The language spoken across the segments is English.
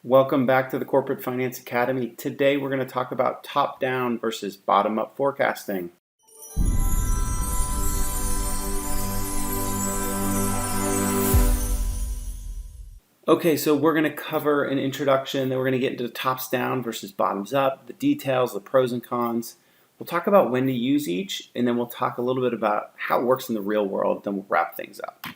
Welcome back to the Corporate Finance Academy. Today we're going to talk about top-down versus bottom-up forecasting. Okay, so we're going to cover an introduction, then we're going to get into the tops-down versus bottoms-up, the details, the pros and cons. We'll talk about when to use each, and then we'll talk a little bit about how it works in the real world, then we'll wrap things up.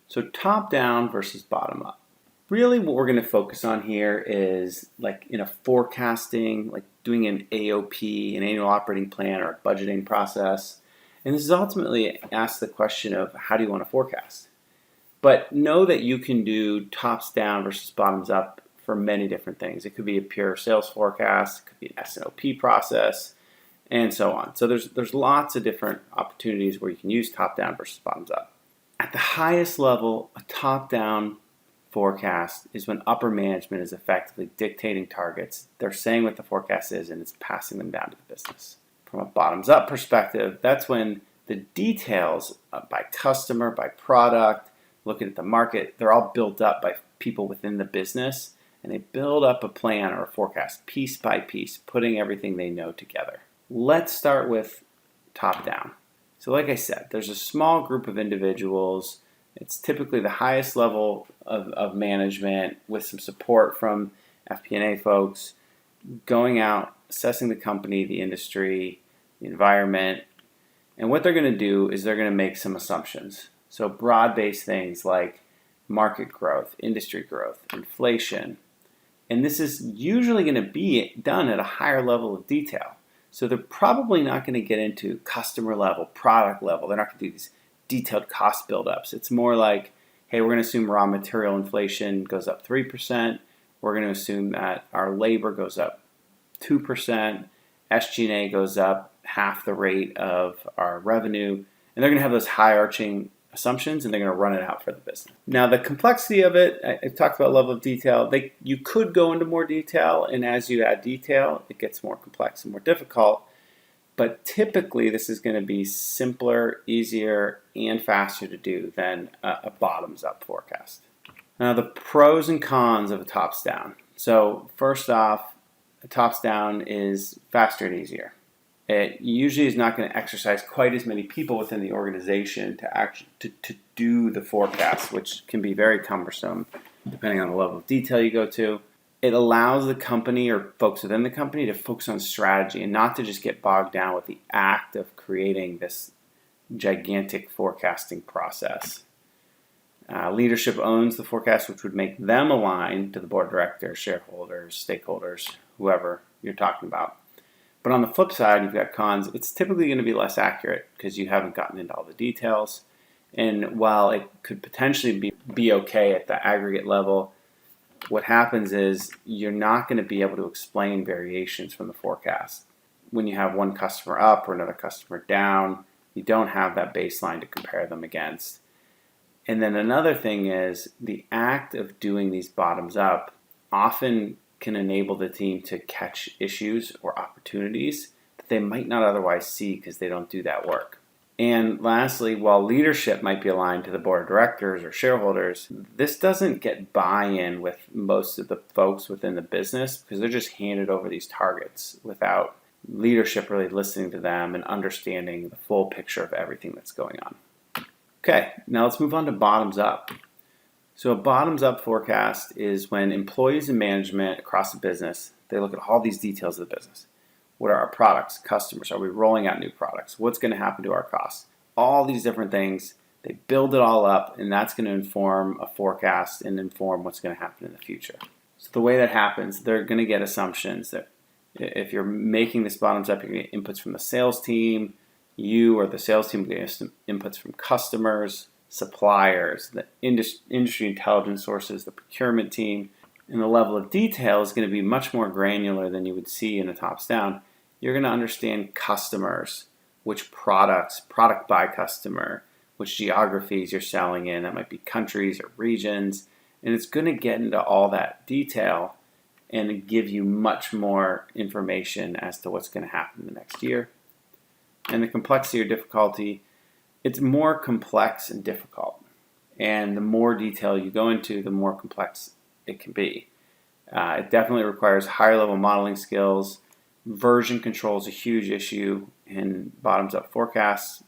So top-down versus bottom-up. Really what we're going to focus on here is like in a forecasting, like doing an AOP, an annual operating plan, or a budgeting process. And this is ultimately ask the question of how do you want to forecast? But know that you can do tops down versus bottoms up for many different things. It could be a pure sales forecast, it could be an S&OP process, and so on. So there's lots of different opportunities where you can use top down versus bottoms up. At the highest level, a top down forecast is when upper management is effectively dictating targets. They're saying what the forecast is and it's passing them down to the business. From a bottoms up perspective, that's when the details by customer, by product, looking at the market, they're all built up by people within the business, and they build up a plan or a forecast piece by piece, putting everything they know together. Let's start with top down. So like I said, there's a small group of individuals. It's typically the highest level of management with some support from fp&a folks going out, assessing the company, the industry, the environment. And what they're going to do is they're going to make some assumptions. So broad-based things like market growth, industry growth, inflation. And this is usually going to be done at a higher level of detail. So they're probably not going to get into customer level, product level. They're not going to do these detailed cost buildups. It's more like, hey, we're going to assume raw material inflation goes up 3%. We're going to assume that our labor goes up 2%. SG&A goes up half the rate of our revenue. And they're going to have those high arching assumptions, and they're going to run it out for the business. Now, the complexity of it, I talked about level of detail. You could go into more detail, and as you add detail, it gets more complex and more difficult. But typically, this is going to be simpler, easier, and faster to do than a bottoms-up forecast. Now, the pros and cons of a tops-down. So first off, a tops-down is faster and easier. It usually is not going to exercise quite as many people within the organization to do the forecast, which can be very cumbersome depending on the level of detail you go to. It allows the company or folks within the company to focus on strategy and not to just get bogged down with the act of creating this gigantic forecasting process. Leadership owns the forecast, which would make them align to the board of directors, shareholders, stakeholders, whoever you're talking about. But on the flip side, you've got cons. It's typically going to be less accurate because you haven't gotten into all the details. And while it could potentially be okay at the aggregate level, what happens is you're not going to be able to explain variations from the forecast. When you have one customer up or another customer down, you don't have that baseline to compare them against. And then another thing is the act of doing these bottoms up often can enable the team to catch issues or opportunities that they might not otherwise see because they don't do that work. And lastly, while leadership might be aligned to the board of directors or shareholders, this doesn't get buy-in with most of the folks within the business because they're just handed over these targets without leadership really listening to them and understanding the full picture of everything that's going on. Okay, now let's move on to bottoms up. So a bottoms up forecast is when employees and management across the business, they look at all these details of the business. What are our products, customers? Are we rolling out new products? What's going to happen to our costs? All these different things, they build it all up, and that's going to inform a forecast and inform what's going to happen in the future. So the way that happens, they're going to get assumptions that if you're making this bottoms up, you're going to get inputs from the sales team, you or the sales team will get some inputs from customers, suppliers, the industry intelligence sources, the procurement team, and the level of detail is going to be much more granular than you would see in a tops down. You're going to understand customers, which products, product by customer, which geographies you're selling in. That might be countries or regions. And it's going to get into all that detail and give you much more information as to what's going to happen in the next year. And the complexity or difficulty, it's more complex and difficult. And the more detail you go into, the more complex it can be. It definitely requires higher level modeling skills. Version control is a huge issue in bottoms up forecasts,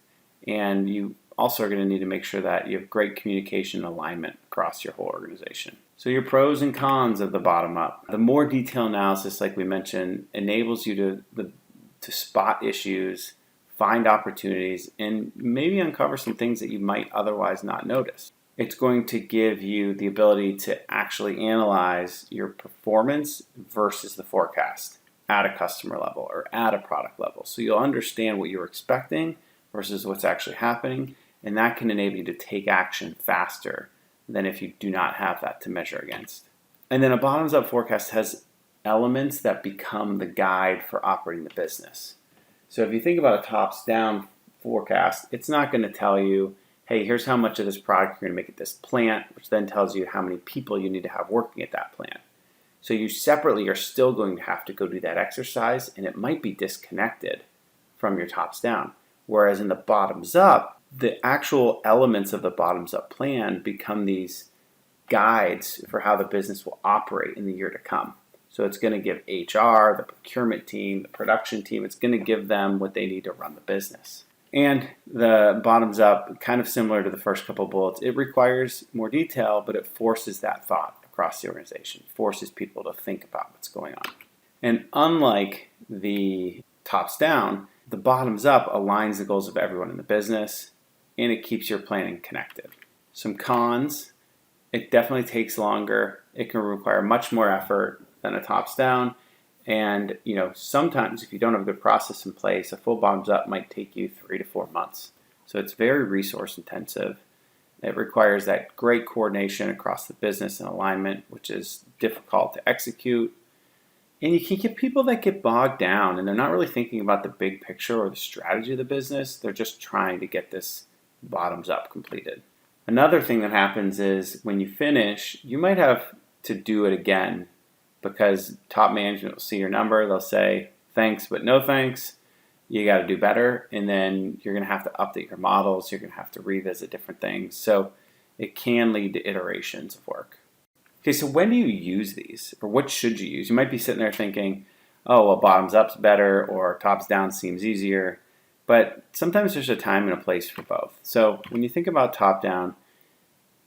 and you also are going to need to make sure that you have great communication and alignment across your whole organization. So your pros and cons of the bottom up. The more detailed analysis, like we mentioned, enables you to spot issues, find opportunities, and maybe uncover some things that you might otherwise not notice. It's going to give you the ability to actually analyze your performance versus the forecast at a customer level or at a product level. So you'll understand what you're expecting versus what's actually happening, and that can enable you to take action faster than if you do not have that to measure against. And then a bottoms-up forecast has elements that become the guide for operating the business. So if you think about a tops-down forecast, it's not going to tell you, hey, here's how much of this product you're going to make at this plant, which then tells you how many people you need to have working at that plant. So you separately are still going to have to go do that exercise, and it might be disconnected from your tops down. Whereas in the bottoms up, the actual elements of the bottoms up plan become these guides for how the business will operate in the year to come. So it's going to give HR, the procurement team, the production team, it's going to give them what they need to run the business. And the bottoms up, kind of similar to the first couple bullets, it requires more detail, but it forces that thought across the organization, forces people to think about what's going on. And unlike the tops down, the bottoms up aligns the goals of everyone in the business, and it keeps your planning connected. Some cons: it definitely takes longer. It can require much more effort than a tops down. And sometimes if you don't have a good process in place, a full bottoms up might take you 3 to 4 months. So it's very resource intensive. It requires that great coordination across the business and alignment, which is difficult to execute. And you can get people that get bogged down and they're not really thinking about the big picture or the strategy of the business. They're just trying to get this bottoms up completed. Another thing that happens is when you finish, you might have to do it again because top management will see your number. They'll say, thanks, but no thanks. You got to do better. And then you're going to have to update your models. You're going to have to revisit different things. So it can lead to iterations of work. Okay, so when do you use these? Or what should you use? You might be sitting there thinking, oh, well, bottoms up's better or tops down seems easier. But sometimes there's a time and a place for both. So when you think about top down,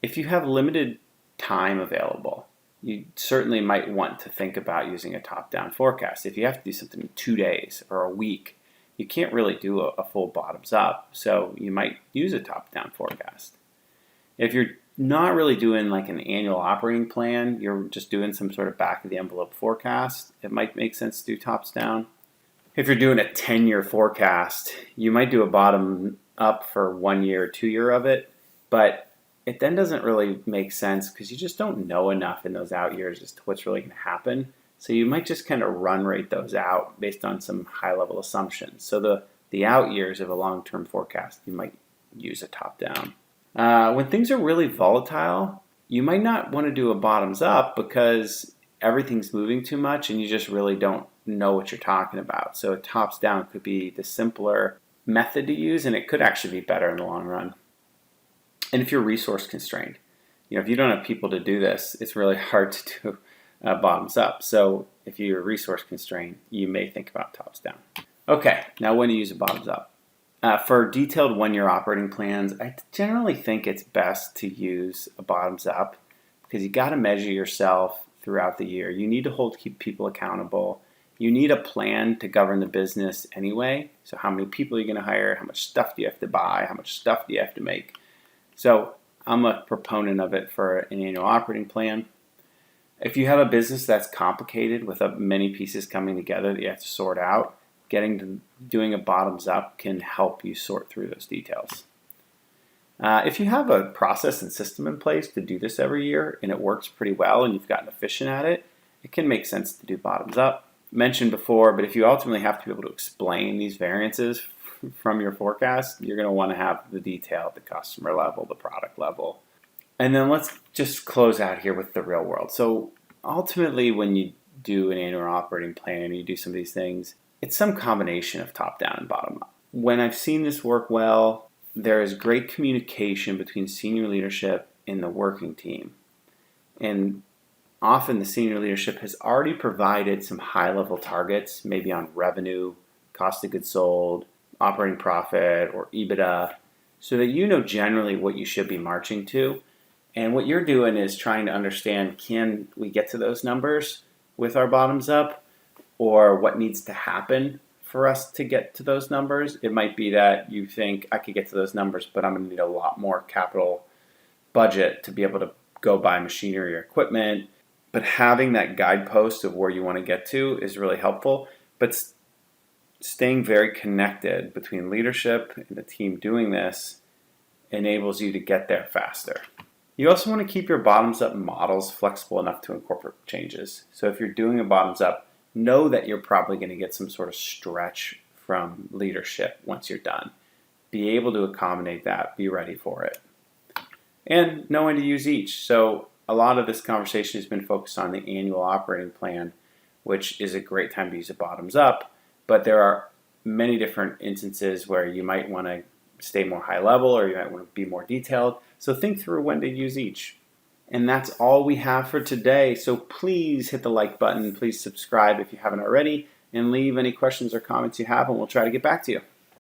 if you have limited time available, you certainly might want to think about using a top-down forecast. If you have to do something in 2 days or a week, you can't really do a full bottoms-up, so you might use a top-down forecast. If you're not really doing like an annual operating plan, you're just doing some sort of back-of-the-envelope forecast, it might make sense to do tops-down. If you're doing a 10-year forecast, you might do a bottom-up for 1 year or 2 year of it, but it then doesn't really make sense because you just don't know enough in those out years as to what's really going to happen. So you might just kind of run rate those out based on some high-level assumptions. So the out years of a long-term forecast, you might use a top-down. When things are really volatile, you might not want to do a bottoms-up because everything's moving too much and you just really don't know what you're talking about. So a tops-down could be the simpler method to use, and it could actually be better in the long run. And if you're resource constrained, if you don't have people to do this, it's really hard to do bottoms up. So if you're resource constrained, you may think about tops down. Okay, now when to use a bottoms up. For detailed 1 year operating plans, I generally think it's best to use a bottoms up because you got to measure yourself throughout the year. You need to keep people accountable. You need a plan to govern the business anyway. So how many people are you going to hire? How much stuff do you have to buy? How much stuff do you have to make? So I'm a proponent of it for an annual operating plan. If you have a business that's complicated with many pieces coming together that you have to sort out, doing a bottoms up can help you sort through those details. If you have a process and system in place to do this every year and it works pretty well and you've gotten efficient at it, it can make sense to do bottoms up. Mentioned before, but if you ultimately have to be able to explain these variances from your forecast, you're going to want to have the detail at the customer level, the product level. And then let's just close out here with the real world. So ultimately, when you do an annual operating plan and you do some of these things, it's some combination of top down and bottom up. When I've seen this work well, there is great communication between senior leadership and the working team. And often the senior leadership has already provided some high-level targets, maybe on revenue, cost of goods sold, operating profit, or EBITDA, so that you know generally what you should be marching to. And what you're doing is trying to understand, can we get to those numbers with our bottoms up, or what needs to happen for us to get to those numbers? It might be that you think I could get to those numbers, but I'm going to need a lot more capital budget to be able to go buy machinery or equipment. But having that guidepost of where you want to get to is really helpful. But staying very connected between leadership and the team doing this enables you to get there faster. You also want to keep your bottoms up models flexible enough to incorporate changes. So if you're doing a bottoms up, know that you're probably going to get some sort of stretch from leadership once you're done. Be able to accommodate that, be ready for it. And know when to use each. So a lot of this conversation has been focused on the annual operating plan, which is a great time to use a bottoms up, but there are many different instances where you might want to stay more high level or you might want to be more detailed. So think through when to use each. And that's all we have for today. So please hit the like button. Please subscribe if you haven't already, and leave any questions or comments you have, and we'll try to get back to you.